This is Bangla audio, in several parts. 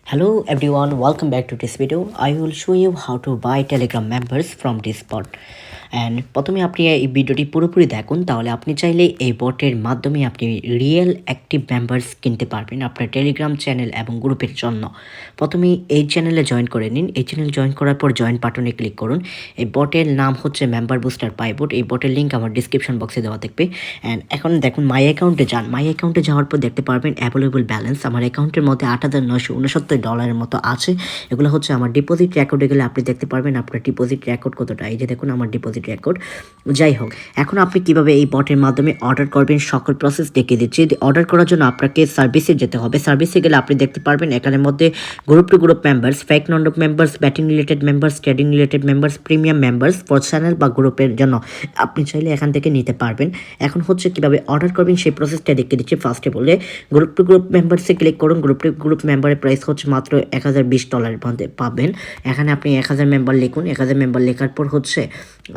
Hello everyone, welcome back to this video. I will show you how to buy Telegram members from this bot. And প্রথমে আপনি এই ভিডিওটি পুরোপুরি দেখুন, তাহলে আপনি চাইলে এই বটের মাধ্যমে আপনি রিয়েল অ্যাক্টিভ মেম্বার্স কিনতে পারবেন আপনার টেলিগ্রাম চ্যানেল এবং গ্রুপের জন্য। প্রথমে এই চ্যানেলে জয়েন করে নিন। এই চ্যানেল জয়েন করার পর জয়েন বাটনে ক্লিক করুন। এই বটের নাম হচ্ছে মেম্বার বুস্টার পাইবট। এই বটের লিঙ্ক আমার ডিসক্রিপশন বক্সে দেওয়া থাকবে। অ্যান্ড এখন দেখুন মাই অ্যাকাউন্টে যান। মাই অ্যাকাউন্টে যাওয়ার পর দেখতে পারবেন অ্যাভেলেবল ব্যালেন্স আমার অ্যাকাউন্টের মধ্যে $8,969 মতো আছে। এগুলো হচ্ছে আমার ডিপোজিট রেকর্ডে গেলে আপনি দেখতে পারবেন আপনার ডিপোজিট রেকর্ড কতটা। এই যে দেখুন আমার ডিপোজিট রেকর্ড। যাই হোক, এখন আপনি কিভাবে এই বটের মাধ্যমে অর্ডার করবেন সকল প্রসেস দেখিয়ে দিচ্ছি। অর্ডার করার জন্য আপনাকে সার্ভিসে যেতে হবে। সার্ভিসে গেলে আপনি দেখতে পারবেন এখানের মধ্যে group to group members, fake non members, batting related members, trading related members, premium members for channel বা গ্রুপের জন্য আপনি চাইলে এখান থেকে নিতে পারবেন। এখন হচ্ছে কিভাবে অর্ডার করবেন সেই প্রসেসটা দেখিয়ে দিচ্ছি। ফার্স্টে বলে গ্রুপ টু গ্রুপ মেম্বার্সে ক্লিক করুন। গ্রুপ টু গ্রুপ মেম্বারের প্রাইস হচ্ছে মাত্র $1020 মধ্যে পাবেন। এখানে আপনি 1000 মেম্বার লিখুন। 1000 মেম্বার লেখার পর হচ্ছে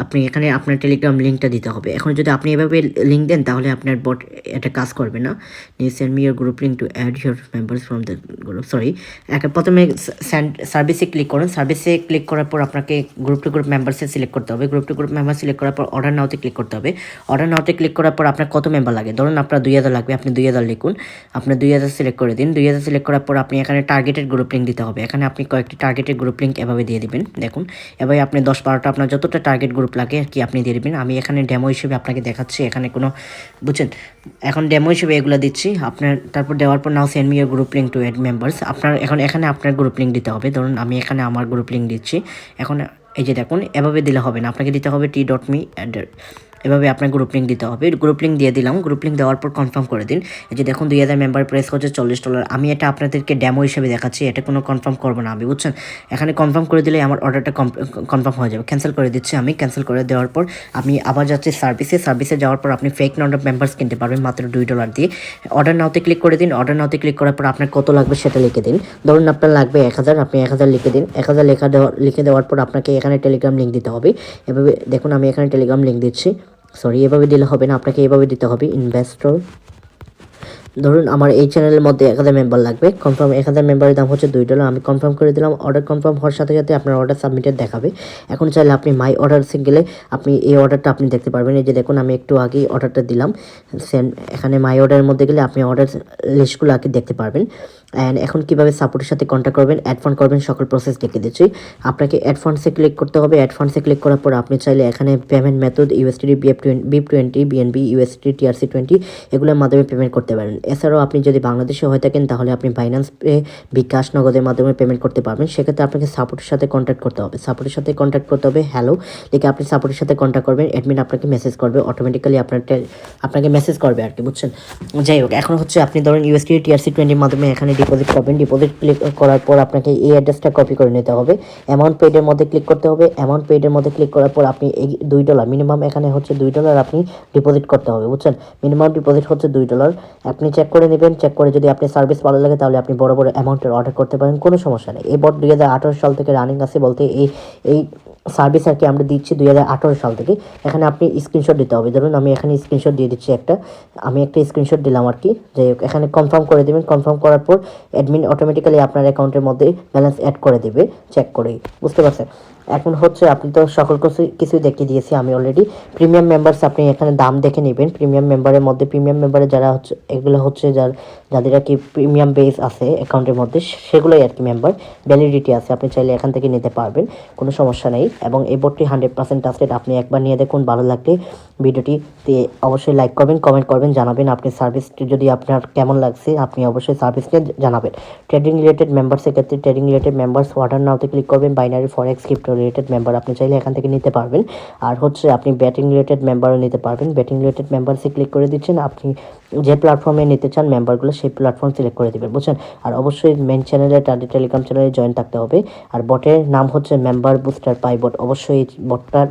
আপনি এখানে আপনার টেলিগ্রাম লিঙ্কটা দিতে হবে। এখন যদি আপনি এভাবে লিঙ্ক দেন তাহলে আপনার বট এটা কাজ করবে না। Send me your group link to add your members from the group. প্রথমে সার্ভিসে ক্লিক করুন। সার্ভিসে ক্লিক করার পর আপনাকে গ্রুপ টু গ্রুপ মেম্বার্সে সিলেক্ট করতে হবে। Group to group member select করার পর অর্ডার নাওতে ক্লিক করতে হবে। অর্ডার নাওতে ক্লিক করার পর আপনার কত মেম্বার লাগে, ধরুন আপনার 2000 লাগবে, আপনি 2000 লিখুন। আপনার 2000 সিলেক্ট করে দিন। 2000 সিলেক্ট করার পর আপনি এখানে টার্গেটেড গ্রুপ লিঙ্ক দিতে হবে। এখানে আপনি কয়েকটি টার্গেটেড গ্রুপ লিঙ্ক এভাবে দিয়ে দিবেন। দেখুন এভাবে আপনি 10-12টা আপনার যতটা টার্গেট গ্রুপ লাগে আর কি আপনি দিয়ে দিবেন। আমি এখানে ডেমো হিসেবে আপনাকে দেখাচ্ছি, এখানে কোনো বুঝছেন, এখন ডেমো হিসেবে এগুলো দিচ্ছি আপনার। তারপর দেওয়ার পর now send me your group link to add members. আপনার এখন এখানে আপনার গ্রুপ লিঙ্ক দিতে হবে। ধরুন আমি এখানে আমার গ্রুপ লিঙ্ক দিচ্ছি। এখন এই যে দেখুন এভাবে দিলে হবে না, আপনাকে দিতে হবে t.me এভাবে আপনার গ্রুপ লিঙ্ক দিতে হবে। গ্রুপ লিঙ্ক দিয়ে দিলাম। গ্রুপ লিঙ্ক দেওয়ার পর কনফার্ম করে দিন। এই যে দেখুন 2000 মেম্বার প্রাইস হচ্ছে $40। আমি এটা আপনাদেরকে ডেমো হিসেবে দেখাচ্ছি, এটা কোনো কনফার্ম করবো না আমি, বুঝছেন। এখানে কনফার্ম করে দিলে আমার অর্ডারটা কনফার্ম হয়ে যাবে। ক্যান্সেল করে দিচ্ছি আমি। ক্যান্সেল করে দেওয়ার পর আমি আবার যাচ্ছি সার্ভিসে যাওয়ার পর আপনি ফেক নন মেম্বার্স কিনতে পারবেন মাত্র $2 দিয়ে। অর্ডার নাওতে ক্লিক করে দিন। অর্ডার নাওতে ক্লিক করার পর আপনার কত লাগবে সেটা লিখে দিন। ধরুন আপনার লাগবে 1000, আপনি 1000 লিখে দিন। 1000 লিখে দেওয়ার পর আপনাকে এখানে টেলিগ্রাম লিঙ্ক দিতে হবে। এভাবে দেখুন আমি এখানে টেলিগ্রাম লিঙ্ক দিচ্ছি। এভাবে দিলে হবে না, আপনাকে এভাবে দিতে হবে। ইনভেস্টর, ধরুন আমার এই চ্যানেলের মধ্যে 1000 মেম্বার লাগবে। কনফার্ম 1000 মেম্বারের দাম হচ্ছে $2। আমি কনফার্ম করে দিলাম। অর্ডার কনফার্ম হওয়ার সাথে সাথে আপনার অর্ডার সাবমিটেড দেখাবে। এখন চাইলে আপনি মাই অর্ডারসে গেলে আপনি এই অর্ডারটা আপনি দেখতে পারবেন। এই যে দেখুন আমি একটু আগেই অর্ডারটা দিলাম। এখানে মাই অর্ডারের মধ্যে গেলে আপনি অর্ডার লিস্টগুলো আগে দেখতে পারবেন। অ্যান্ড এখন কীভাবে সাপোর্টের সাথে কন্ট্যাক্ট করবেন, অ্যাড ফান্ড করবেন, সকল প্রসেস দেখে দিচ্ছি। আপনাকে অ্যাড ফান্ডসে ক্লিক করতে হবে। অ্যাড ফান্ডসে ক্লিক করার পর আপনি চাইলে এখানে payment method USDT, BIP20, BNB, USDT, TRC20 এগুলোর মাধ্যমে পেমেন্ট করতে পারেন। এছাড়াও আপনি যদি বাংলাদেশে হয়ে থাকেন তাহলে আপনি বাইন্যান্স পে, বিকাশ, নগদের মাধ্যমে পেমেন্ট করতে পারবেন। সেক্ষেত্রে আপনাকে সাপোর্টের সাথে কন্ট্যাক্ট করতে হবে। সাপোর্টের সাথে কন্ট্যাক্ট করতে হবে হ্যালো লিখে আপনি সাপোর্টের সাথে কন্ট্যাক্ট করবেন। অ্যাডমিন আপনাকে মেসেজ করবে, অটোমেটিক্যালি আপনাকে মেসেজ করবে আর কি, বুঝছেন। যাই হোক, এখন হচ্ছে আপনি ধরুন USDT, TRC20 মাধ্যমে এখানে ডিপোজিট করবেন। ডিপোজিট ক্লিক করার পর আপনাকে এই অ্যাড্রেসটা কপি করে নিতে হবে। অ্যামাউন্ট পেইডের মধ্যে ক্লিক করতে হবে। অ্যামাউন্ট পেইডের মধ্যে ক্লিক করার পর আপনি এই $2 মিনিমাম এখানে হচ্ছে $2 আপনি ডিপোজিট করতে হবে, বুঝছেন। মিনিমাম ডিপোজিট হচ্ছে $2। আপনি চেক করে নেবেন। চেক করে যদি আপনি সার্ভিস ভালো লাগে তাহলে আপনি বড় বড় অ্যামাউন্টের অর্ডার করতে পারেন, কোনো সমস্যা নেই। এই বট 2018 সাল থেকে রানিং আছে, বলতে এই সার্ভিস আর কি আমরা দিচ্ছি 2018 সাল থেকে। এখানে আপনি স্ক্রিনশট দিতে হবে। ধরুন আমি এখানে স্ক্রিনশট দিয়ে দিচ্ছি আমি একটা স্ক্রিনশট দিলাম আর কি। যে এখানে কনফার্ম করে দেবেন। কনফার্ম করার পর অ্যাডমিন অটোমেটিক্যালি আপনার অ্যাকাউন্টের মধ্যে ব্যালেন্স অ্যাড করে দেবে চেক করেই, বুঝতে পারছেন। এখন হচ্ছে আপনি তো সকল কিছুই দেখিয়ে দিয়েছি আমি অলরেডি। প্রিমিয়াম মেম্বার্স আপনি এখানে দাম দেখে নেবেন। প্রিমিয়াম মেম্বারের মধ্যে প্রিমিয়াম মেম্বারে যারা হচ্ছে এগুলো হচ্ছে যাদের আর কি প্রিমিয়াম বেস আছে অ্যাকাউন্টের মধ্যে সেগুলোই আর কি মেম্বার, ভ্যালিডিটি আছে, আপনি চাইলে এখান থেকে নিতে পারবেন, কোনো সমস্যা নেই। এবং এই বোর্ডটি 100% ট্রাস্টেড। আপনি একবার নিয়ে দেখুন, ভালো লাগলে ভিডিওটিতে অবশ্যই লাইক করবেন, কমেন্ট করবেন, জানাবেন আপনি সার্ভিসটি যদি আপনার কেমন লাগছে, আপনি অবশ্যই সার্ভিসকে জানাবেন। ট্রেডিং রিলেটেড মেম্বার্সের ক্ষেত্রে ট্রেডিং রিলেটেড মেম্বার্স অর্ডার নাওতে ক্লিক করবেন। Binary, forex, crypto related member আপনি চাইলে এখান থেকে নিতে পারবেন। আর হচ্ছে আপনি ব্যাটিং রিলেটেড মেম্বারও নিতে পারবেন। ব্যাটিং রিলেটেড মেম্বারসে ক্লিক করে দিচ্ছেন। আপনি যে প্ল্যাটফর্মে নিতে চান মেম্বারগুলো সেই প্ল্যাটফর্ম সিলেক্ট করে দেবেন, বুঝছেন। আর অবশ্যই মেন চ্যানেলে তাদের টেলিগ্রাম চ্যানেলে জয়েন থাকতে হবে। আর বটের নাম হচ্ছে মেম্বার বুস্টার পাইবট। অবশ্যই এই বটটার